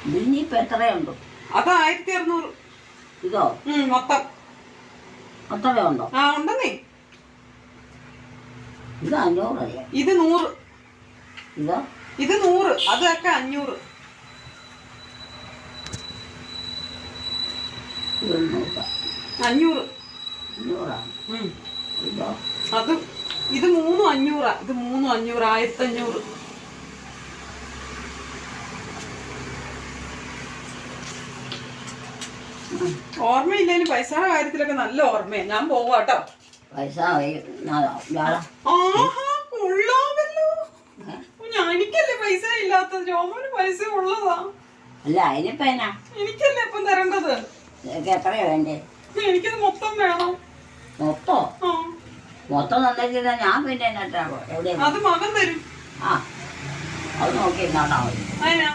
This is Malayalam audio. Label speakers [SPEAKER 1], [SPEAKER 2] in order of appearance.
[SPEAKER 1] ഇനിയിപ്പോ എത്രയുണ്ട്?
[SPEAKER 2] അത് 1600.
[SPEAKER 1] ഇതോ?
[SPEAKER 2] മൊത്തം
[SPEAKER 1] അത്രയുണ്ടോ?
[SPEAKER 2] ആ ഉണ്ടെന്നേ.
[SPEAKER 1] ഇത് 500 അല്ലേ?
[SPEAKER 2] ഇത് 100.
[SPEAKER 1] ഇതോ?
[SPEAKER 2] ഇത് 100. അതൊക്കെ 500.
[SPEAKER 1] ഇത്
[SPEAKER 2] 500.
[SPEAKER 1] 500. ഇതോ?
[SPEAKER 2] അത് ഇത് 3 500. ഇത് 3 500. 1500. ഓർമ്മയില്ലേലും പൈസയുടെ കാര്യത്തിലൊക്കെ നല്ല ഓർമ്മയാ. ഞാൻ പോവാട്ടോ.
[SPEAKER 1] പൈസ
[SPEAKER 2] കൊള്ളാമല്ലോ. എനിക്കല്ലേ പൈസ ഇല്ലാത്തത്, ജോമോന് പൈസ ഉള്ളതാ.
[SPEAKER 1] അല്ല അതിനിപ്പോ എന്നാ
[SPEAKER 2] എനിക്കല്ലേ ഇപ്പം തരേണ്ടത്.
[SPEAKER 1] എത്രയാ വേണ്ടേ?
[SPEAKER 2] എനിക്കത് മൊത്തം വേണം.
[SPEAKER 1] മൊത്തം തന്നിട്ട് ഞാൻ പിന്നെ എന്നിട്ടാണോ എവിടെയാ?
[SPEAKER 2] അത് മകൻ തരും.
[SPEAKER 1] അത് നോക്കി നടന്നാ മതി.
[SPEAKER 2] അതിനാ